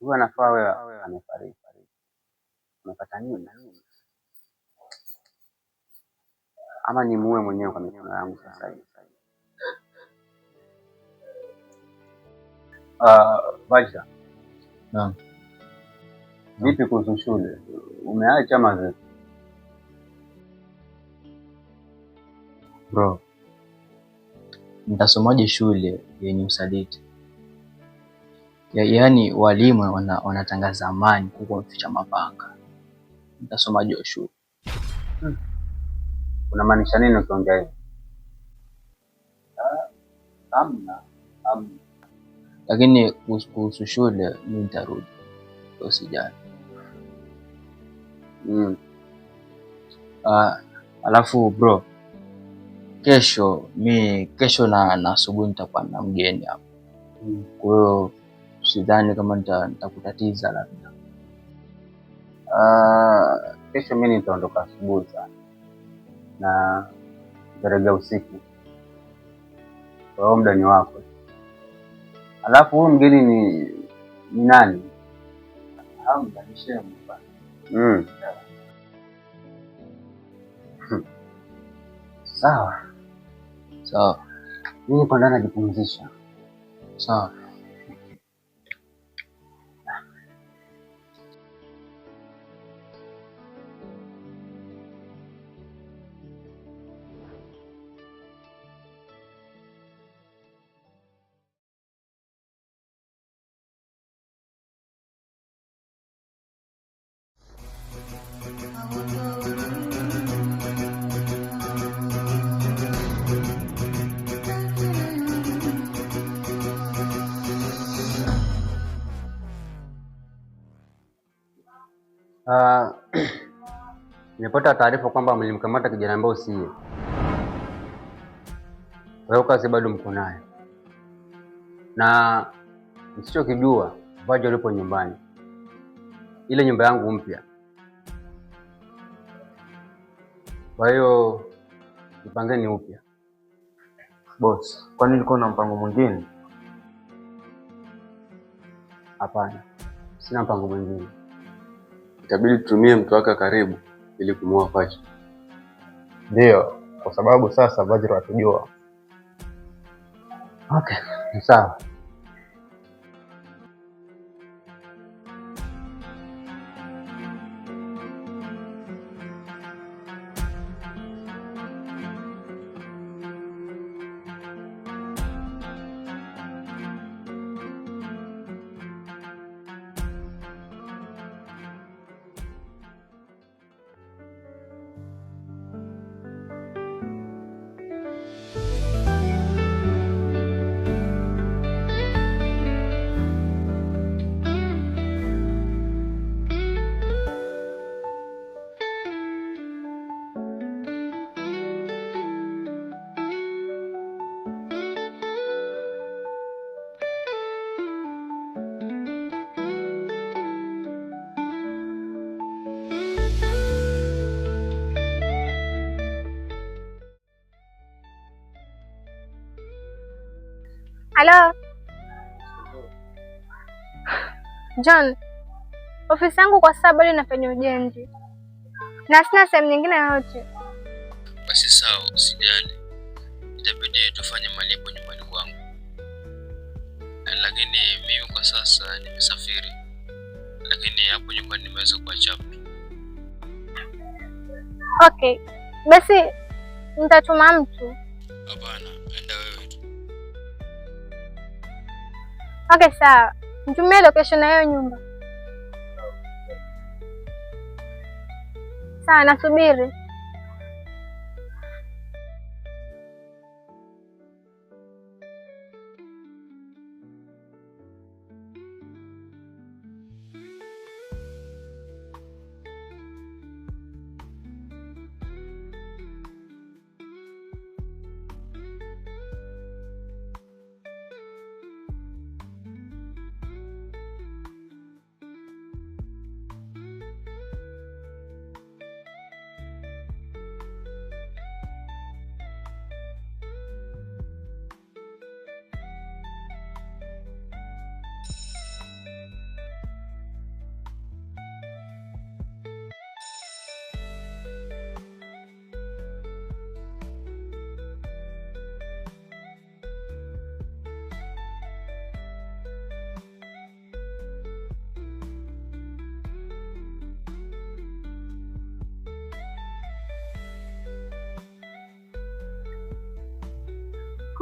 huyu anafaa wewe amefariki. Umepata nini? Ama ni muue mwenyewe kwa mikono yangu sasa hivi. Vaja. Naam. Vipi kuhusu shule? Umeacha ama vipi? Bro, nitasomaje shule yenye usaliti? Yaani walimu wanatangaza amani huko wameficha mapanga. Nitasomaje shule? Unamaanisha nini ukiongea hivyo? Amna. Lakini kuhusu shule mimi nitarudi. Usijali. Alafu bro, kesho na asubuhi nitakuwa na mgeni hapa. Kwa hiyo sidhani kama nitakutatiza labda. Kesho mimi nitaondoka asubuhi sana. Na nitarejea usiku. Kwa hiyo muda ni wako. Alafu huyu mgeni ni nani? Hamna, ni shemu. Sawa. Mimi niko ndani najipumzisha. Sawa. Nimepata taarifa kwamba mlimkamata kijana ambaye siye. Kwa hiyo kazi bado mko naye. Na msichokijua, Vaja yupo nyumbani. Ile nyumba yangu mpya. Kwa hiyo ipangeni upya. Boss, kwani ulikuwa na mpango mwingine? Hapana. Sina mpango mwingine. Itabidi tutumie mtu wake karibu ili kumuua Vaja. Ndio, kwa sababu sasa Vaja atujua. Okay, sawa. Halo. John, ofisi yangu kwa sasa bado inafanya ujenzi na sina sehemu nyingine yoyote. Basi sawa, usijali. Itabidi tufanye malipo nyumbani kwangu. Lakini mimi kwa sasa nimesafiri. Lakini hapo nyumbani nimeweza kuacha mtu. Okay. Basi nitatuma mtu. Hapana, enda wewe tu. Okay, sawa. Nitumie location ya hiyo nyumba. Sawa, nasubiri.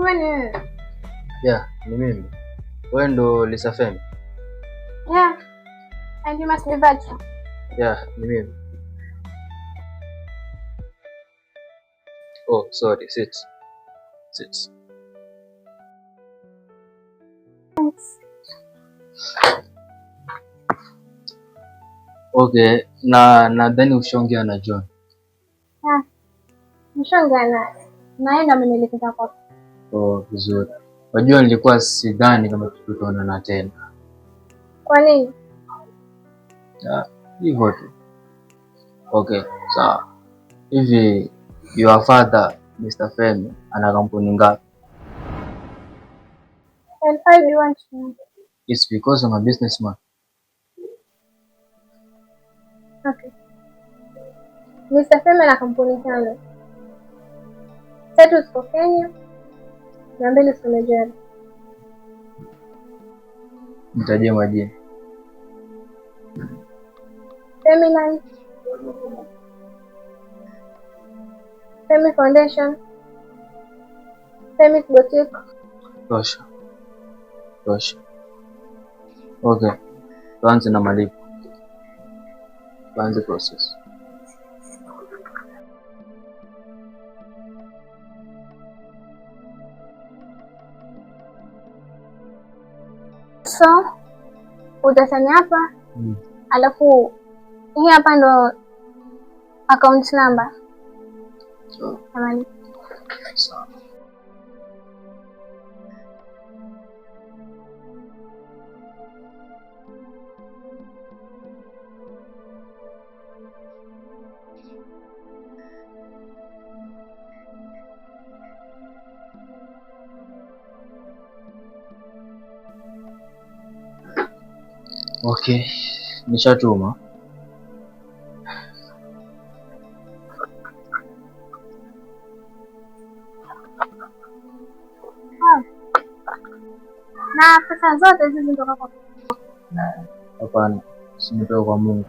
Kumbe ni wewe? Yeah, ni mimi. Wewe ndo Lisa Femi? Yeah. And you must be Virgin. Yeah, ni mimi. Oh, sorry. Sit. Thanks. Okay, nadhani ushaongea na John. Yeah. Mshangana. Naenda amenielekeza kwako. Oh, vizuri. Wajua nilikuwa sidhani kama tutaonana tena. Kwa nini? Hivyo tu. Okay, sawa. Hivi your father, Mr. Femi, ana kampuni ngapi? And why do you want to know? It's because I'm a businessman. Okay. Mr. Femi ana kampuni 5. 3 ziko Kenya na 2 ziko Nigeria. Nitajie majina. Femi Foundation, Femi Boutique. Tosha. Okay. Tuanze na malipo. Tuanze process. So, utasanya hapa. Alafu hii hapa ndo account number. Tamani. Sawa. Okay, nishatuma. Na pesa zote hizi zinatoka kwa Hapana, simetoka kwa Mungu.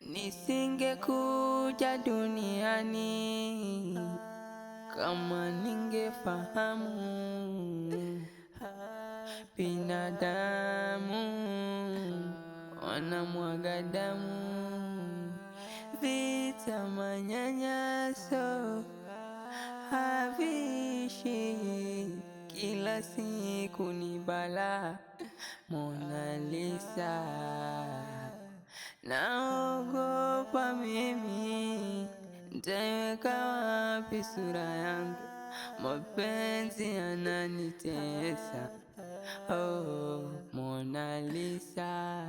Nisingekuja duniani kama ningefahamu binadamu wanamwaga damu, vita, manyanyaso haviishi, kila siku ni balaa. Mona Lisa, naogopa mimi, nitaiweka wapi sura yangu? Mapenzi yananitesa, oh Mona Lisa.